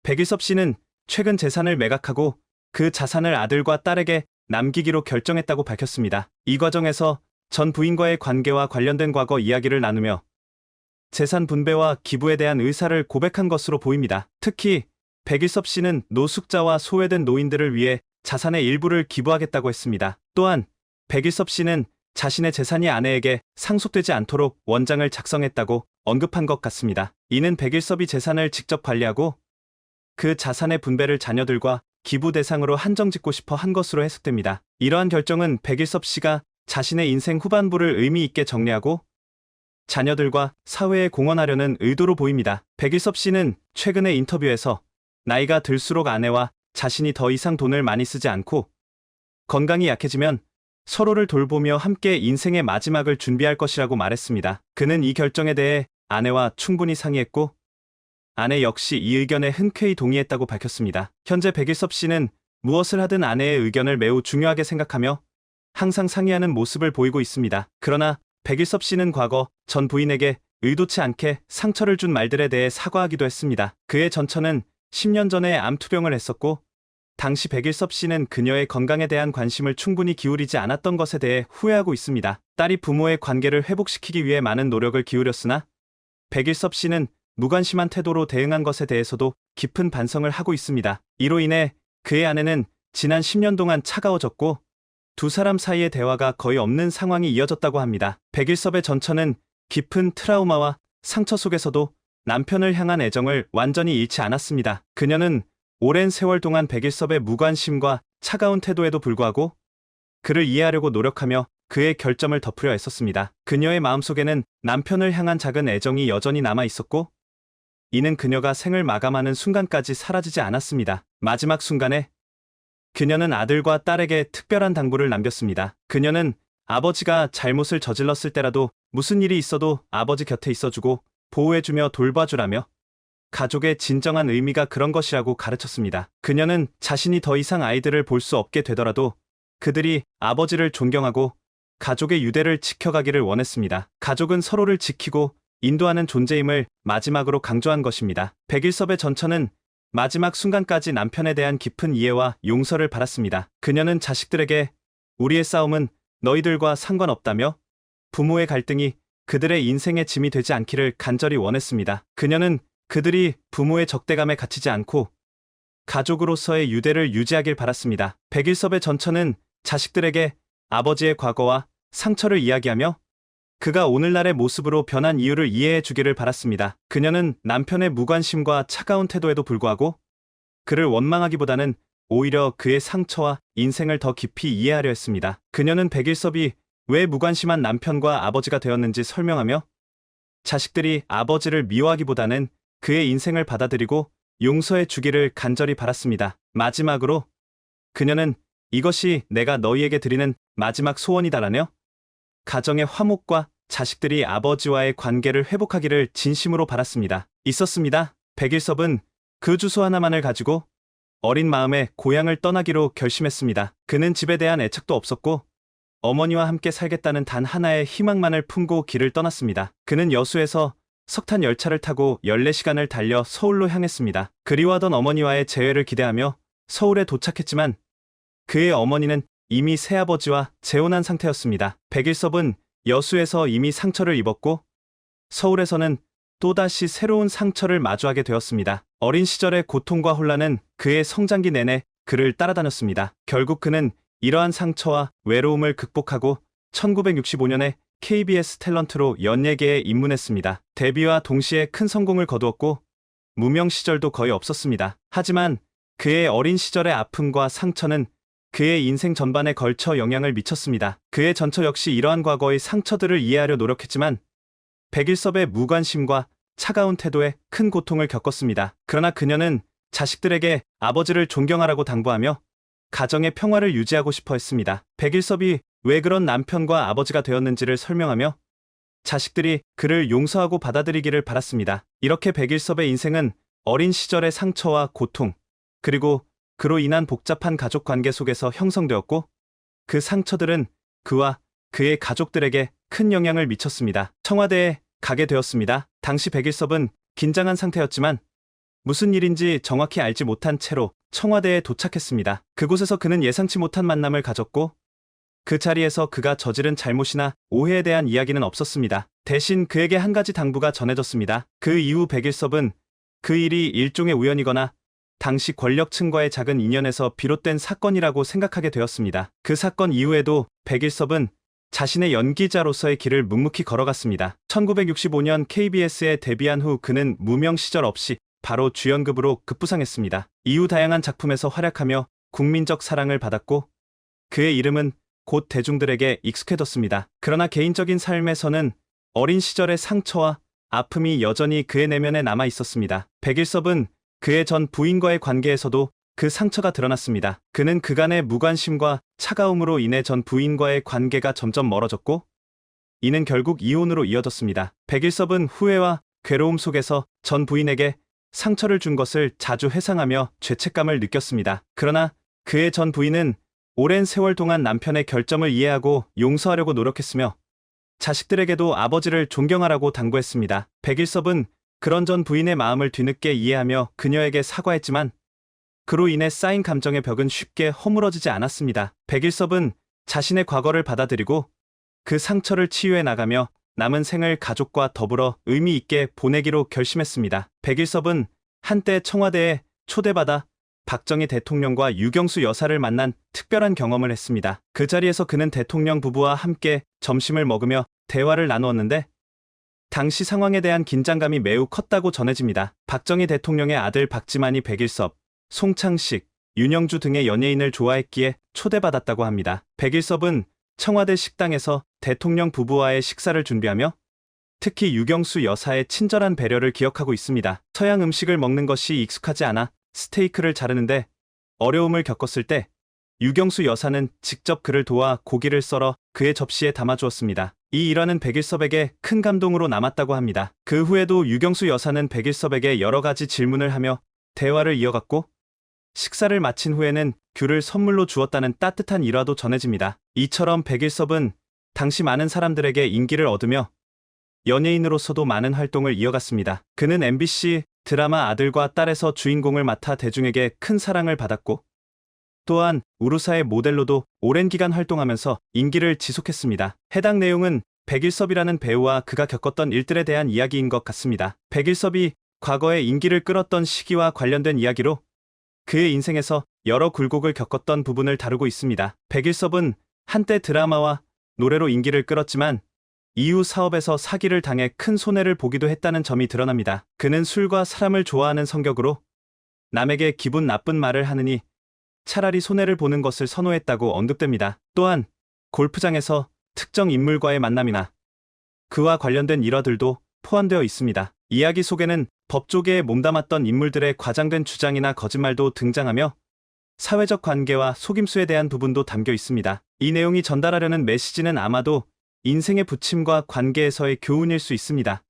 백일섭 씨는 최근 재산을 매각하고 그 자산을 아들과 딸에게 남기기로 결정했다고 밝혔습니다. 이 과정에서 전 부인과의 관계와 관련된 과거 이야기를 나누며 재산 분배와 기부에 대한 의사를 고백한 것으로 보입니다. 특히 백일섭 씨는 노숙자와 소외된 노인들을 위해 자산의 일부를 기부하겠다고 했습니다. 또한 백일섭 씨는 자신의 재산이 아내에게 상속되지 않도록 원장을 작성했다고 언급한 것 같습니다. 이는 백일섭이 재산을 직접 관리하고 그 자산의 분배를 자녀들과 기부 대상으로 한정짓고 싶어 한 것으로 해석됩니다. 이러한 결정은 백일섭 씨가 자신의 인생 후반부를 의미 있게 정리하고 자녀들과 사회에 공헌하려는 의도로 보입니다. 백일섭 씨는 최근의 인터뷰에서 나이가 들수록 아내와 자신이 더 이상 돈을 많이 쓰지 않고 건강이 약해지면 서로를 돌보며 함께 인생의 마지막을 준비할 것이라고 말했습니다. 그는 이 결정에 대해 아내와 충분히 상의했고 아내 역시 이 의견에 흔쾌히 동의했다고 밝혔습니다. 현재 백일섭 씨는 무엇을 하든 아내의 의견을 매우 중요하게 생각하며 항상 상의하는 모습을 보이고 있습니다. 그러나 백일섭 씨는 과거 전 부인에게 의도치 않게 상처를 준 말들에 대해 사과하기도 했습니다. 그의 전처는 10년 전에 암투병을 했었고 당시 백일섭 씨는 그녀의 건강에 대한 관심을 충분히 기울이지 않았던 것에 대해 후회하고 있습니다. 딸이 부모의 관계를 회복시키기 위해 많은 노력을 기울였으나 백일섭 씨는 무관심한 태도로 대응한 것에 대해서도 깊은 반성을 하고 있습니다. 이로 인해 그의 아내는 지난 10년 동안 차가워졌고 두 사람 사이의 대화가 거의 없는 상황이 이어졌다고 합니다. 백일섭의 전처는 깊은 트라우마와 상처 속에서도 남편을 향한 애정을 완전히 잃지 않았습니다. 그녀는 오랜 세월 동안 백일섭의 무관심과 차가운 태도에도 불구하고 그를 이해하려고 노력하며 그의 결점을 덮으려 애썼습니다. 그녀의 마음속에는 남편을 향한 작은 애정이 여전히 남아 있었고 이는 그녀가 생을 마감하는 순간까지 사라지지 않았습니다. 마지막 순간에 그녀는 아들과 딸에게 특별한 당부를 남겼습니다. 그녀는 아버지가 잘못을 저질렀을 때라도 무슨 일이 있어도 아버지 곁에 있어주고 보호해주며 돌봐주라며 가족의 진정한 의미가 그런 것이라고 가르쳤습니다. 그녀는 자신이 더 이상 아이들을 볼 수 없게 되더라도 그들이 아버지를 존경하고 가족의 유대를 지켜가기를 원했습니다. 가족은 서로를 지키고 인도하는 존재임을 마지막으로 강조한 것입니다. 백일섭의 전처는 마지막 순간까지 남편에 대한 깊은 이해와 용서를 바랐습니다. 그녀는 자식들에게 우리의 싸움은 너희들과 상관없다며 부모의 갈등이 그들의 인생의 짐이 되지 않기를 간절히 원했습니다. 그녀는 그들이 부모의 적대감에 갇히지 않고 가족으로서의 유대를 유지하길 바랐습니다. 백일섭의 전처는 자식들에게 아버지의 과거와 상처를 이야기하며 그가 오늘날의 모습으로 변한 이유를 이해해 주기를 바랐습니다. 그녀는 남편의 무관심과 차가운 태도에도 불구하고 그를 원망하기보다는 오히려 그의 상처와 인생을 더 깊이 이해하려 했습니다. 그녀는 백일섭이 왜 무관심한 남편과 아버지가 되었는지 설명하며 자식들이 아버지를 미워하기보다는 그의 인생을 받아들이고 용서해 주기를 간절히 바랐습니다. 마지막으로 그녀는 이것이 내가 너희에게 드리는 마지막 소원이다라며 가정의 화목과 자식들이 아버지와의 관계를 회복하기를 진심으로 바랐습니다. 있었습니다. 백일섭은 그 주소 하나만을 가지고 어린 마음에 고향을 떠나기로 결심했습니다. 그는 집에 대한 애착도 없었고 어머니와 함께 살겠다는 단 하나의 희망만을 품고 길을 떠났습니다. 그는 여수에서 석탄 열차를 타고 14시간을 달려 서울로 향했습니다. 그리워하던 어머니와의 재회를 기대하며 서울에 도착했지만 그의 어머니는 이미 새아버지와 재혼한 상태였습니다. 백일섭은 여수에서 이미 상처를 입었고 서울에서는 또다시 새로운 상처를 마주하게 되었습니다. 어린 시절의 고통과 혼란은 그의 성장기 내내 그를 따라다녔습니다. 결국 그는 이러한 상처와 외로움을 극복하고 1965년에 KBS 탤런트로 연예계에 입문했습니다. 데뷔와 동시에 큰 성공을 거두었고 무명 시절도 거의 없었습니다. 하지만 그의 어린 시절의 아픔과 상처는 그의 인생 전반에 걸쳐 영향을 미쳤습니다. 그의 전처 역시 이러한 과거의 상처들을 이해하려 노력했지만 백일섭의 무관심과 차가운 태도에 큰 고통을 겪었습니다. 그러나 그녀는 자식들에게 아버지를 존경하라고 당부하며 가정의 평화를 유지하고 싶어 했습니다. 백일섭이 왜 그런 남편과 아버지가 되었는지를 설명하며 자식들이 그를 용서하고 받아들이기를 바랐습니다. 이렇게 백일섭의 인생은 어린 시절의 상처와 고통, 그리고 그로 인한 복잡한 가족 관계 속에서 형성되었고 그 상처들은 그와 그의 가족들에게 큰 영향을 미쳤습니다. 청와대에 가게 되었습니다. 당시 백일섭은 긴장한 상태였지만 무슨 일인지 정확히 알지 못한 채로 청와대에 도착했습니다. 그곳에서 그는 예상치 못한 만남을 가졌고 그 자리에서 그가 저지른 잘못이나 오해에 대한 이야기는 없었습니다. 대신 그에게 한 가지 당부가 전해졌습니다. 그 이후 백일섭은 그 일이 일종의 우연이거나 당시 권력층과의 작은 인연에서 비롯된 사건이라고 생각하게 되었습니다. 그 사건 이후에도 백일섭은 자신의 연기자로서의 길을 묵묵히 걸어갔습니다. 1965년 KBS에 데뷔한 후 그는 무명 시절 없이 바로 주연급으로 급부상했습니다. 이후 다양한 작품에서 활약하며 국민적 사랑을 받았고 그의 이름은 곧 대중들에게 익숙해졌습니다. 그러나 개인적인 삶에서는 어린 시절의 상처와 아픔이 여전히 그의 내면에 남아 있었습니다. 백일섭은 그의 전 부인과의 관계에서도 그 상처가 드러났습니다. 그는 그간의 무관심과 차가움으로 인해 전 부인과의 관계가 점점 멀어졌고 이는 결국 이혼으로 이어졌습니다. 백일섭은 후회와 괴로움 속에서 전 부인에게 상처를 준 것을 자주 회상하며 죄책감을 느꼈습니다. 그러나 그의 전 부인은 오랜 세월 동안 남편의 결점을 이해하고 용서하려고 노력했으며 자식들에게도 아버지를 존경하라고 당부했습니다. 백일섭은 그런 전 부인의 마음을 뒤늦게 이해하며 그녀에게 사과했지만 그로 인해 쌓인 감정의 벽은 쉽게 허물어지지 않았습니다. 백일섭은 자신의 과거를 받아들이고 그 상처를 치유해 나가며 남은 생을 가족과 더불어 의미 있게 보내기로 결심했습니다. 백일섭은 한때 청와대에 초대받아 박정희 대통령과 유경수 여사를 만난 특별한 경험을 했습니다. 그 자리에서 그는 대통령 부부와 함께 점심을 먹으며 대화를 나누었는데 당시 상황에 대한 긴장감이 매우 컸다고 전해집니다. 박정희 대통령의 아들 박지만이 백일섭, 송창식, 윤영주 등의 연예인을 좋아했기에 초대받았다고 합니다. 백일섭은 청와대 식당에서 대통령 부부와의 식사를 준비하며 특히 유경수 여사의 친절한 배려를 기억하고 있습니다. 서양 음식을 먹는 것이 익숙하지 않아 스테이크를 자르는데 어려움을 겪었을 때 유경수 여사는 직접 그를 도와 고기를 썰어 그의 접시에 담아주었습니다. 이 일화는 백일섭에게 큰 감동으로 남았다고 합니다. 그 후에도 유경수 여사는 백일섭에게 여러 가지 질문을 하며 대화를 이어갔고 식사를 마친 후에는 귤을 선물로 주었다는 따뜻한 일화도 전해집니다. 이처럼 백일섭은 당시 많은 사람들에게 인기를 얻으며 연예인으로서도 많은 활동을 이어갔습니다. 그는 MBC 드라마 아들과 딸에서 주인공을 맡아 대중에게 큰 사랑을 받았고 또한 우루사의 모델로도 오랜 기간 활동하면서 인기를 지속했습니다. 해당 내용은 백일섭이라는 배우와 그가 겪었던 일들에 대한 이야기인 것 같습니다. 백일섭이 과거에 인기를 끌었던 시기와 관련된 이야기로 그의 인생에서 여러 굴곡을 겪었던 부분을 다루고 있습니다. 백일섭은 한때 드라마와 노래로 인기를 끌었지만 이후 사업에서 사기를 당해 큰 손해를 보기도 했다는 점이 드러납니다. 그는 술과 사람을 좋아하는 성격으로 남에게 기분 나쁜 말을 하느니 차라리 손해를 보는 것을 선호했다고 언급됩니다. 또한 골프장에서 특정 인물과의 만남이나 그와 관련된 일화들도 포함되어 있습니다. 이야기 속에는 법조계에 몸담았던 인물들의 과장된 주장이나 거짓말도 등장하며 사회적 관계와 속임수에 대한 부분도 담겨 있습니다. 이 내용이 전달하려는 메시지는 아마도 인생의 부침과 관계에서의 교훈일 수 있습니다.